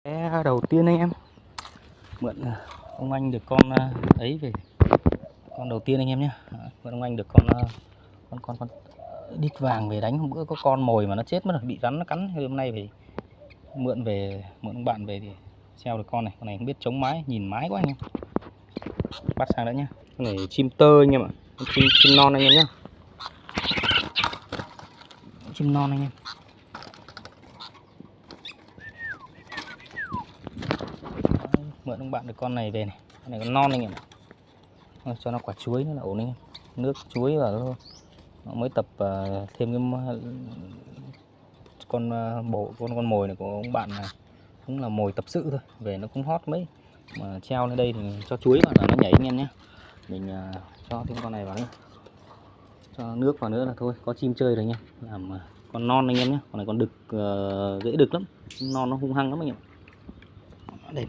Cái đầu tiên anh em mượn ông anh được con ấy về, con đầu tiên anh em nhé. Mượn ông anh được con đít vàng về đánh. Hôm bữa có con mồi mà nó chết mất rồi, bị rắn nó cắn. Hôm nay phải mượn ông bạn về thì treo được con này không biết chống mái, nhìn mái quá anh em. Bắt sang đã nhá. Con này chim tơ anh em ạ, chim non anh em nhá, chim non anh em. Mượn ông bạn được con này về này, con này con non anh em ạ. Cho nó quả chuối nữa là ổn anh em. Nước chuối vào thôi. Nó mới tập thêm cái con mồi này của ông bạn này, cũng là mồi tập sự thôi, về nó cũng hót mấy mà treo lên đây thì cho chuối vào là nó nhảy anh em nhé. Mình cho thêm con này vào nữa, cho nước vào nữa là thôi, có chim chơi rồi nha. Làm con non anh em nhé. Con này con đực, dễ đực lắm, non nó hung hăng lắm anh em. Đây.